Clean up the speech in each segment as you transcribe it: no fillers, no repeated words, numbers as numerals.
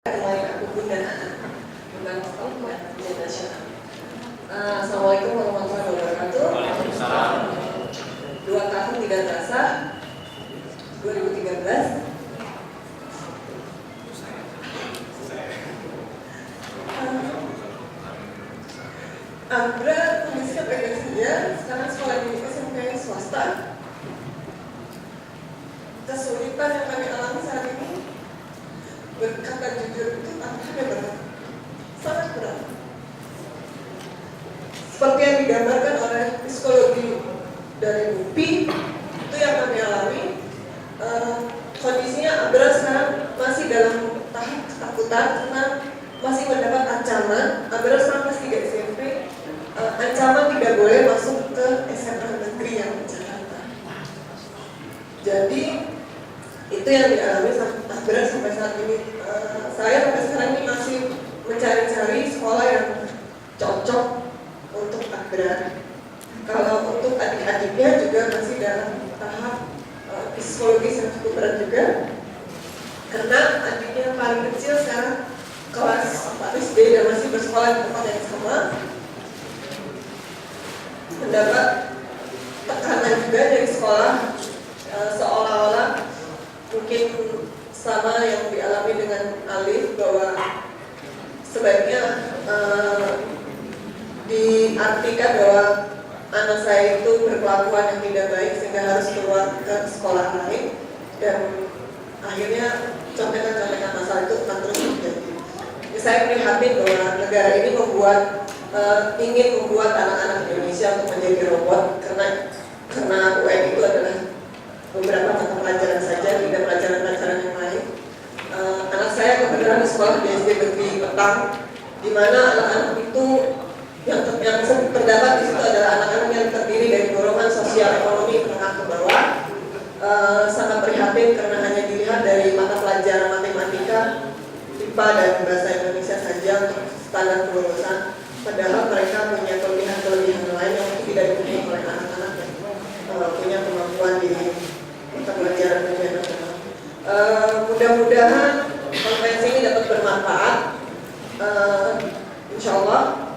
Selain aku bunda bukan ujian nasional. Assalamualaikum warahmatullahi wabarakatuh. Waalaikumsalam. 2 tahun tidak terasa, 2013. Andra kondisinya baik saja. Sekarang sekolah di SMP swasta. Kesulitan yang kami alami saat ini, berkata jujur itu tantangannya berat, sangat berat. Seperti yang digambarkan oleh psikologi dari UPI, itu yang kami alami. Kondisinya Abra sekarang masih dalam tahap ketakutan karena masih mendapat ancaman. Abra sekarang kelas 3 SMP, ancaman tidak boleh masuk ke SMA negeri yang di Jakarta. Jadi itu yang dialami Abra sampai saat ini. Saya sampai sekarang ini masih mencari-cari sekolah yang cocok untuk Abra. Kalau untuk adik-adiknya juga masih dalam tahap psikologis yang cukup berat juga, karena adiknya yang paling kecil sekarang kelas 4 SD dan masih bersekolah di tempat yang sama, mendapat tekanan juga dari sekolah, seolah-olah mungkin sama yang dialami dengan Alif, bahwa sebaiknya diartikan bahwa anak saya itu berkelakuan yang tidak baik sehingga harus keluar ke sekolah lain, dan akhirnya contekan-contekan masalah itu akan terus terjadi. Saya prihatin bahwa negara ini ingin membuat anak-anak Indonesia untuk menjadi robot, karena UN itu adalah beberapa mata pelajaran saja, tidak pelajaran-pelajaran yang lain. Anak saya kebetulan di sekolah di SD Negeri Petang, di mana anak-anak itu yang terdapat di situ adalah anak-anak yang terdiri dari golongan sosial ekonomi menengah ke bawah. Sangat prihatin karena hanya dilihat dari mata pelajaran matematika, IPA dan bahasa Indonesia saja untuk standar kelulusan, padahal mereka punya kelebihan-kelebihan lain yang tidak dimiliki oleh anak-anak yang punya kemampuan di mata pelajaran dunia nasional. Mudah-mudahan konferensi ini dapat bermanfaat, insya Allah,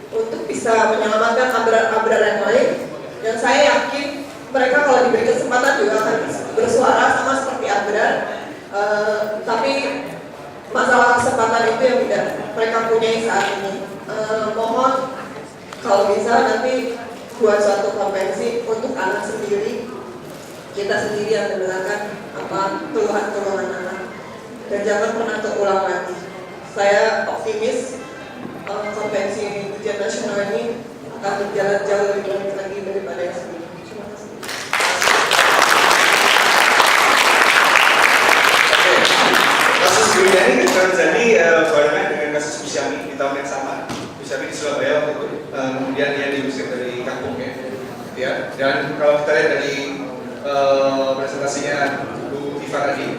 untuk bisa menyelamatkan abrar-abrar yang lain. Dan saya yakin mereka kalau diberi kesempatan juga akan bersuara sama seperti abrar. Tapi masalah kesempatan itu yang tidak mereka punyai saat ini. Mohon kalau bisa nanti buat suatu konvensi untuk anak sendiri, kita sendiri yang mendengarkan keluhan-keluhan anak, dan jangan pernah terulang lagi. Saya optimis konvensi ujian nasional ini akan berjalan jauh lebih baik lagi daripada yang sebelumnya. Terima kasih. Kasus sebelumnya ini terjadi barengan dengan kasus Bisyami di tahun yang sama. Bisyami di Surabaya waktu itu, kemudian dia diusir dari kampungnya, ya. Dan kalau kita lihat dari presentasinya Bu Iva tadi,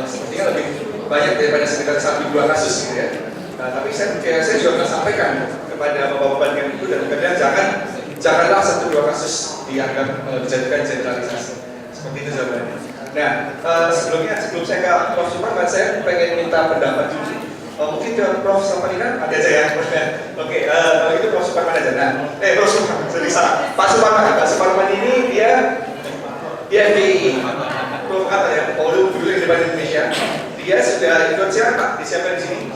sepertinya lebih banyak daripada sekitar 1-2 kasus, gitu ya. Tapi saya juga akan sampaikan kepada bapak-bapak yang itu, dan kemudian janganlah 1-2 kasus dianggap dijadikan generalisasi. Seperti itu jawabannya. Nah, sebelum saya ke Prof. Suparman, saya pengen minta pendapat dulu. Mungkin ke Prof. Saparina ada aja ya. Oke, kalau itu Prof. Suparman aja. Nah, Prof. Suparman, salah. Pak Suparman ini dia FDI, provokator ya, Polu Guru yang di Indonesia. Dia sudah ikut siapa di sini?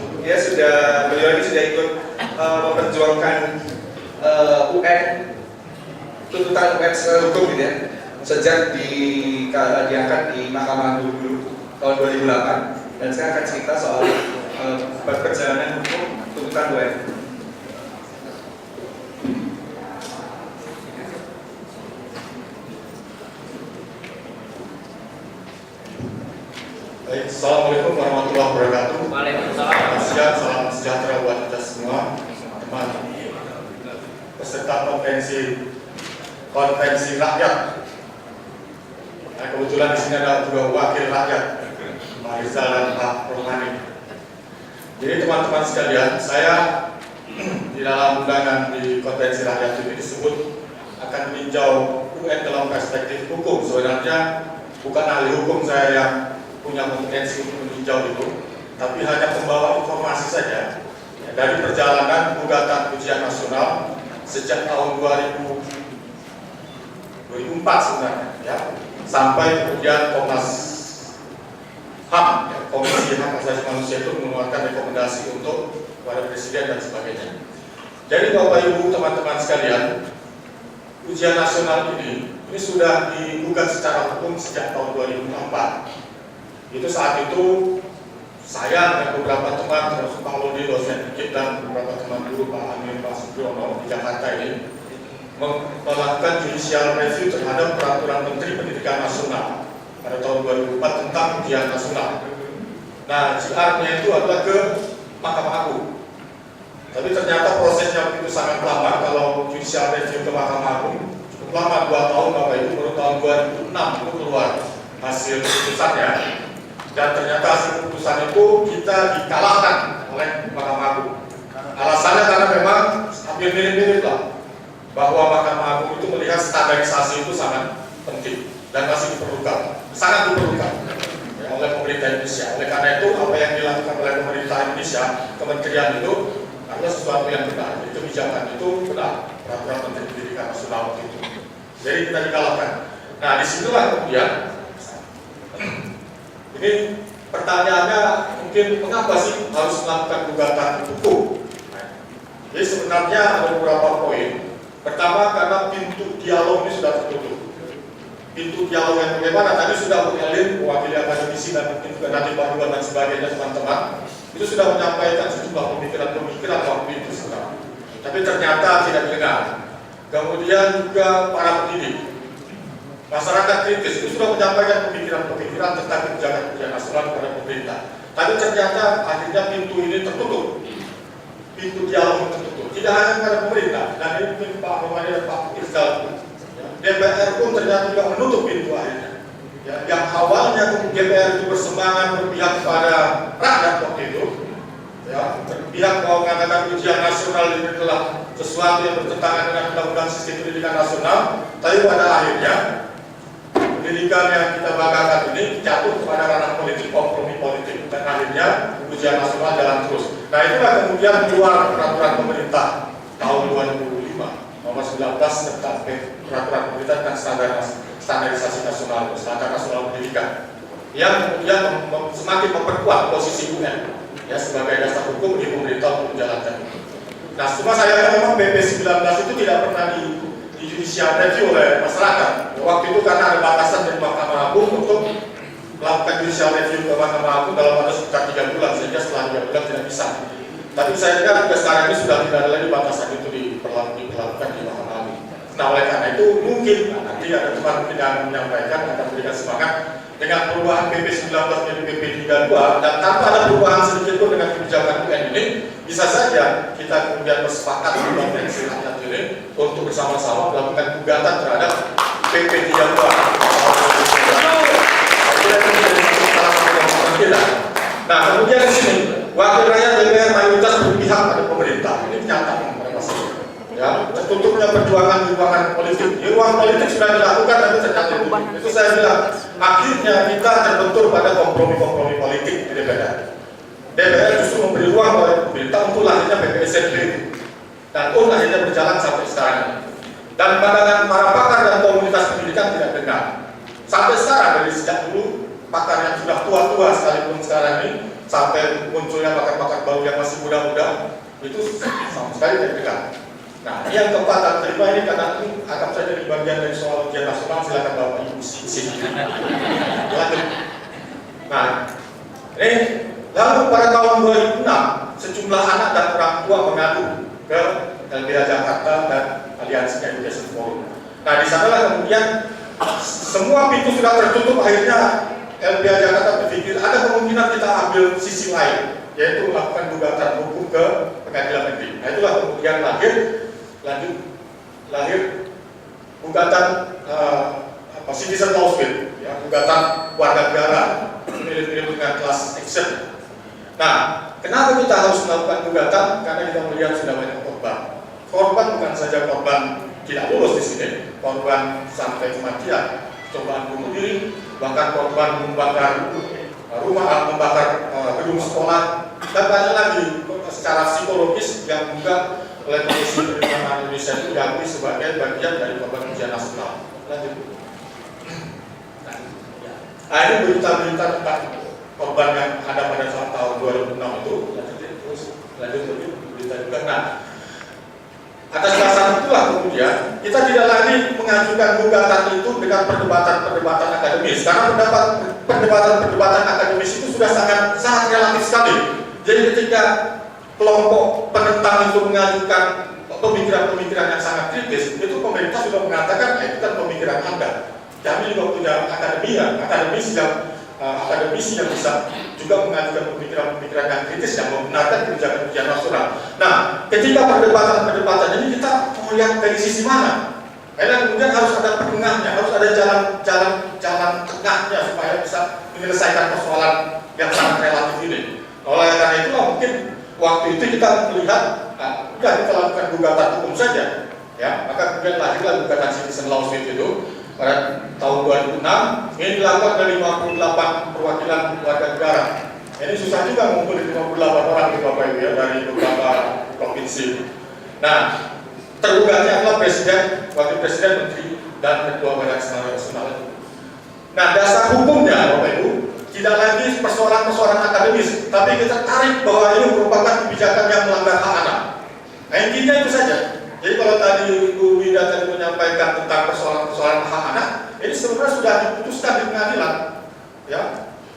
Beliau ini sudah ikut memperjuangkan UN, tuntutan UN secara hukum, gitu ya, sejak diangkat di Mahkamah Agung dulu tahun 2008, dan saya akan cerita soal perjalanan hukum tuntutan UN. Baik, Assalamualaikum warahmatullahi wabarakatuh. Waalaikumsalam. Salam sejahtera buat kita semua, teman peserta konvensi rakyat. Nah, kebetulan di sini ada 2 wakil rakyat, Pak Rizal dan Pak Rohmani. Jadi teman-teman sekalian, saya di dalam undangan di konvensi rakyat ini disebut akan meninjau UN dalam perspektif hukum. Sebenarnya bukan ahli hukum saya yang punya kompetensi untuk meninjau itu, tapi hanya pembawa informasi saja dari perjalanan gugatan ujian nasional sejak tahun 2004 sebenarnya, ya, sampai kemudian Komnas HAM, ya, Komisi Hak Asasi Manusia itu mengeluarkan rekomendasi untuk kepada Presiden dan sebagainya. Jadi Bapak Ibu teman-teman sekalian, ujian nasional ini sudah digugat secara hukum sejak tahun 2004. Itu saat itu saya dan beberapa teman termasuk Pak Lodi, dosen UGIP, dan beberapa teman guru Pak Amir, Pak Sugiono di Jakarta ini melakukan judicial review terhadap peraturan Menteri Pendidikan Nasional pada tahun 2004 tentang ujian nasional. Nah, JR-nya itu adalah ke Mahkamah Agung. Tapi ternyata prosesnya begitu sangat lama. Kalau judicial review ke Mahkamah Agung cukup lama, 2 tahun Bapak Ibu, baru tahun 2006 itu keluar hasil keputusannya. Dan ternyata hasil keputusan itu kita dikalahkan oleh Mahkamah Agung. Alasannya karena memang hampir mirip-mirip lah, bahwa Mahkamah Agung itu melihat standarisasi itu sangat penting dan masih diperlukan, sangat diperlukan ya, oleh pemerintah Indonesia. Oleh karena itu apa yang dilakukan oleh pemerintah Indonesia, kementerian itu adalah sesuatu yang benar. Itu kebijakan itu benar, peraturan Menteri Pendidikan Nasional waktu itu. Jadi kita dikalahkan. Nah, disitulah kemudian ini pertanyaannya mungkin mengapa sih harus melakukan gugatan hukum? Jadi sebenarnya ada beberapa poin. Pertama, karena pintu dialog ini sudah tertutup. Pintu dialog yang bagaimana? Tadi sudah Bu Elin, mewakili akademisi dan mungkin juga nanti Pak Iwan dan sebagainya teman-teman, itu sudah menyampaikan sejumlah pemikiran-pemikiran waktu itu sekarang. Tapi ternyata tidak didengar. Kemudian juga para pendidik, masyarakat kritis itu sudah menyampaikan pemikiran-pemikiran tentang kebijakan ujian nasional kepada pemerintah. Tapi ternyata akhirnya pintu ini tertutup. Pintu dialog tertutup. Tidak hanya kepada pemerintah, dan ini mungkin Pak Romani dan Pak Irzal, ya, DPR pun ternyata juga menutup pintu akhirnya. Ya, yang awalnya DPR itu bersemangat berpihak kepada rakyat waktu itu, ya, berpihak bahwa mengatakan ujian nasional ini adalah sesuatu yang bertentangan dengan undang-undang sistem pendidikan nasional, tapi pada akhirnya pendidikan yang kita banggakan ini jatuh kepada ranah politik, kompromi politik, dan akhirnya ujian nasional jalan terus. Nah, itulah kemudian keluar peraturan pemerintah tahun 2005 nomor 19 tentang peraturan pemerintah tentang standarisasi nasional, standar nasional pendidikan, yang kemudian semakin memperkuat posisi UN ya sebagai dasar hukum di pemerintah untuk menjalankan itu. Nah, cuma sayangnya memang PP 19 itu tidak pernah di judicial review oleh masyarakat. Waktu itu karena ada batasan dari Mahkamah Agung untuk melakukan judicial review ke Mahkamah Agung dalam waktu sekitar 3 bulan, sehingga setelah 3 bulan tidak bisa. Tapi saya dengar juga sekarang ini sudah tidak ada lagi batasan itu diperlakukan di Mahkamah Agung. Nah, oleh karena itu mungkin nanti ada teman yang menyampaikan akan memberikan semangat dengan perubahan PP 19 menjadi PP 32 dan tanpa ada perubahan sedikit pun dengan kebijakan UN ini, bisa saja kita kemudian bersepakat di konvensi rakyat ini untuk bersama-sama melakukan gugatan terhadap PP 32. Nah, kemudian di sini wakil rakyat DPR mayoritas berpihak pada pemerintah. Ini kenyataan pada masa itu. Ya, tertutupnya perjuangan di ruangan politik. Di ruang politik sudah dilakukan, tapi ternyata itu saya bilang akhirnya kita terbentur pada kompromi-kompromi politik di DPR. DPR justru memberi ruang oleh pemerintah untuk lahirnya PPSMB dan pun akhirnya berjalan sampai sekarang. Dan pandangan para pakar dan komunitas pendidikan tidak dengar. Sampai sekarang dari sejak dulu pakar yang sudah tua-tua sekalipun sekarang ini sampai munculnya pakar-pakar baru yang masih muda-muda itu sama sekali tidak dengar. Nah, yang keempat dan kelima ini karena ini akan saja di bagian dari soal ujian nasional, silakan Bapak Ibu sini. Lanjut. Nah, ini lalu pada tahun 2006 sejumlah anak dan orang tua mengadu ke LBH Jakarta dan Aliansi Education Forum. Nah, di sanalah kemudian semua pintu sudah tertutup, akhirnya LBH Jakarta berpikir ada kemungkinan kita ambil sisi lain, yaitu melakukan gugatan hukum ke pengadilan negeri. Nah, itulah kemudian lahir gugatan citizen lawsuit, ya, gugatan warga negara mirip-mirip dengan class action. Nah, kenapa kita harus melakukan gugatan? Karena kita melihat sudah banyak korban. Korban bukan saja korban tidak lulus di sini, korban sampai kematian, cobaan bunuh diri, bahkan korban membakar rumah, membakar gedung sekolah, dan banyak lagi secara psikologis yang juga oleh Komisi Perlindungan Indonesia itu diakui sebagai bagian dari korban ujian nasional. Lanjut. Nah, ini berita-berita tentang korban yang ada pada saat tahun 2006 itu. Lanjut berita juga. Nah, atas dasar itulah kemudian kita tidak lagi mengajukan gugatan itu dengan perdebatan akademis, karena perdebatan akademis itu sudah sangat relatif sekali. Jadi ketika kelompok penentang itu mengajukan pemikiran-pemikiran yang sangat kritis, itu pemerintah sudah mengatakan itu kan pemikiran Anda. Kami juga punya akademisi yang bisa juga mengajukan pemikiran-pemikiran yang kritis yang membenarkan kebijakan ujian nasional. Nah, ketika perdebatan ini kita mau lihat dari sisi mana? Karena kemudian harus ada tengahnya, harus ada jalan tengahnya supaya bisa menyelesaikan persoalan yang sangat relatif ini. Oleh karena itulah mungkin waktu itu kita melihat, udah kita lakukan gugatan hukum saja, ya. Maka kemudian lahirlah gugatan citizen lawsuit itu pada tahun 2006. Ini dilakukan oleh 58 perwakilan warga negara. Ini susah juga mengumpulkan 58 orang di Bapak Ibu ya, dari beberapa provinsi. Nah, tergugatnya adalah presiden, wakil presiden, menteri, dan ketua badan nasional. Nah, dasar hukumnya Bapak Ibu tidak lagi persoalan-persoalan akademis, tapi kita tarik bahwa ini merupakan kebijakan yang melanggar hak anak. Nah, intinya itu saja. Jadi kalau tadi Ibu Wida tadi menyampaikan tentang persoalan-persoalan hak anak, ini sebenarnya sudah diputuskan di pengadilan, ya,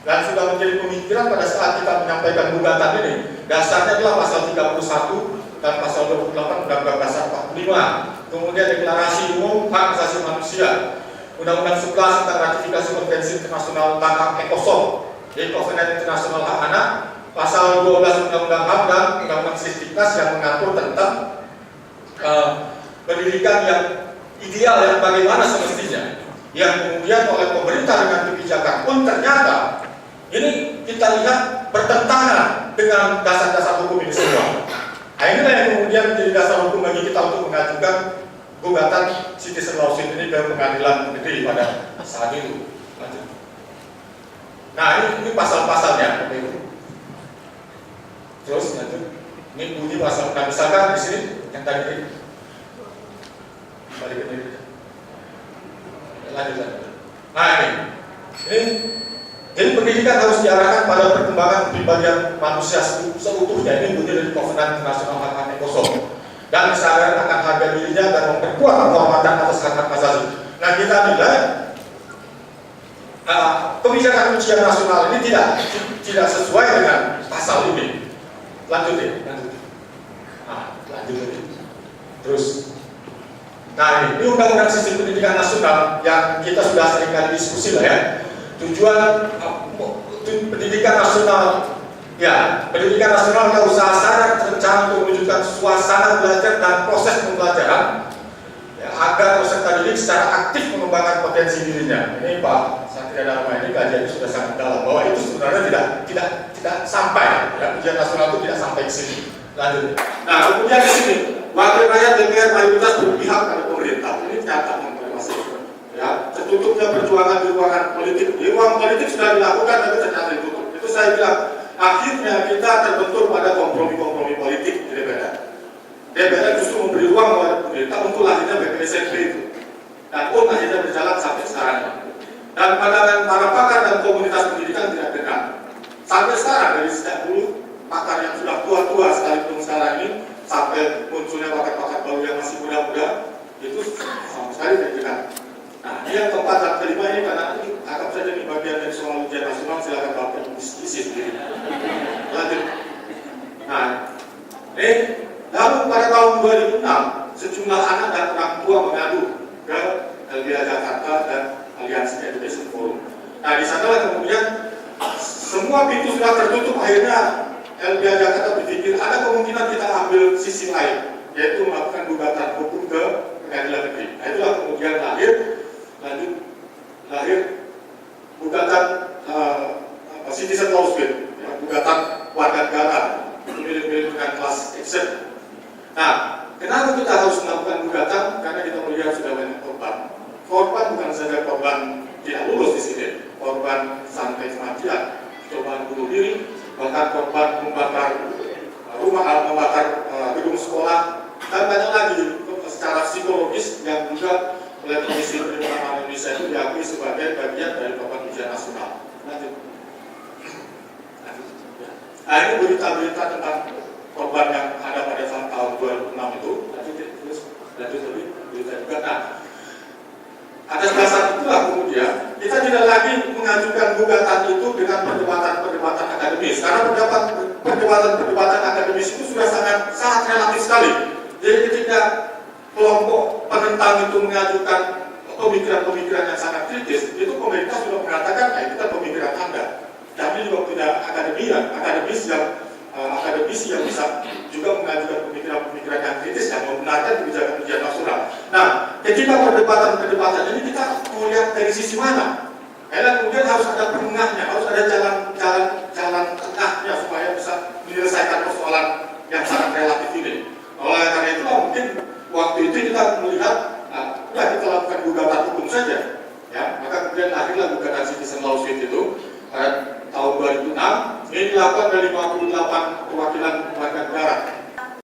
dan sudah menjadi pemikiran pada saat kita menyampaikan gugatan ini. Dasarnya adalah pasal 31 dan pasal 28 Undang-Undang Dasar 45. Kemudian Deklarasi Umum Hak Asasi Manusia, Undang-Undang 11 tentang ratifikasi Konvensi Internasional tentang Hak Ekosom, yaitu Covenant Internasional Hak Anak, pasal 12 Undang-Undang HAM dan Undang-Undang Sisdiknas yang mengatur tentang pendidikan yang ideal yang bagaimana semestinya, yang kemudian oleh pemerintah dengan kebijakan pun ternyata ini kita lihat bertentangan dengan dasar-dasar hukum ini semua. Nah, inilah yang kemudian menjadi dasar hukum bagi kita untuk mengajukan gugatan citizen lawsuit ini ke pengadilan negeri pada saat itu. Lanjut. Nah, ini pasal-pasalnya. Terus lanjut. Ini bunyi pasal. Nah, misalkan di sini yang tadi balik ke ini. Lanjut. Nah, ini jadi pendidikan harus diarahkan pada perkembangan kepribadian manusia seutuhnya. Ini bunyi dari Covenant Internasional Hak Ekosom, dan kesadaran akan harga dirinya dan memperkuat penghormatan atas hak-hak asasi. Nah, kita nilai kebijakan ujian nasional ini tidak sesuai dengan pasal ini. Lanjut. Nah, lanjut. Terus. Nah, ini Undang-Undang Sistem Pendidikan Nasional yang kita sudah sering kali diskusi lah ya. Tujuan pendidikan nasional, ya, pendidikan nasional adalah usaha sadar terencana untuk menunjukkan suasana belajar dan proses pembelajaran, ya, agar peserta didik secara aktif mengembangkan potensi dirinya. Ini Pak Satria Dharma ini kajiannya sudah sangat dalam bahwa itu sebenarnya tidak sampai, ya, ujian nasional itu tidak sampai ke sini. Lanjut. Nah, kemudian di sini wakil rakyat DPR mayoritas berpihak pada pemerintah. Ini catatan masih. Ya, tertutupnya perjuangan di ruangan politik. Di ruang politik sudah dilakukan tapi ternyata ditutup. Itu saya bilang, akhirnya kita terbentur pada kompromi-kompromi politik di DPR. DPR justru memberi ruang kepada pemerintah untuk lahirnya BPSMP itu. Dan pun akhirnya berjalan sampai sekarang. Dan pandangan para pakar dan komunitas pendidikan tidak benar. Sampai sekarang dari sejak dulu pakar yang sudah tua-tua sekalipun sekarang ini sampai munculnya pakar-pakar baru yang masih muda-muda itu sama sekali tidak benar. Nah, ini yang keempat dan kelima ini karena ini anggap saja ini bagian dari soal ujian nasional, silakan Bapak isi sendiri. Lanjut. Nah, lalu pada tahun 2006 sejumlah anak dan orang tua mengadu ke LBH Jakarta dan Aliansi Education Forum. Nah, di sanalah kemudian semua pintu sudah tertutup, akhirnya LBH Jakarta berpikir ada kemungkinan kita ambil sisi lain, yaitu melakukan gugatan hukum ke pengadilan negeri. Nah, itulah kemudian lahir gugatan citizen lawsuit, ya, gugatan warga negara milik-milik dengan kelas action. Nah, kenapa kita harus melakukan gugatan? Karena kita melihat sudah banyak korban. Korban bukan saja korban tidak lulus di sini, korban sampai kematian, memakan korban, membakar rumah, membakar gedung sekolah, dan banyak lagi secara psikologis yang juga oleh Komisi Perlindungan Anak Indonesia itu diakui sebagai bagian dari korban ujian nasional. Lanjut. Nah, ini berita-berita tentang korban yang ada pada tahun 2006 itu. Lanjut lebih berita juga. Nah, atas dasar itulah kemudian kita tidak lagi mengajukan gugatan itu dengan perdebatan akademis, karena perdebatan akademis itu sudah sangat relatif sekali. Jadi ketika kelompok penentang itu mengajukan pemikiran-pemikiran yang sangat kritis, itu pemerintah sudah mengatakan, nah itu kan pemikiran Anda. Kami juga punya akademis yang bisa juga mengajukan pemikiran-pemikiran yang kritis yang membenarkan kebijakan ujian nasional. Nah, ketika perdebatan ini kita mau lihat dari sisi mana? Karena kemudian harus ada penengahnya, harus ada jalan tengahnya supaya bisa menyelesaikan persoalan yang sangat relatif ini. Oleh karena itu mungkin waktu itu kita melihat, nah, kita lakukan gugatan hukum saja, ya. Maka kemudian lahirlah gugatan citizen lawsuit itu pada tahun 2006. Ini dilakukan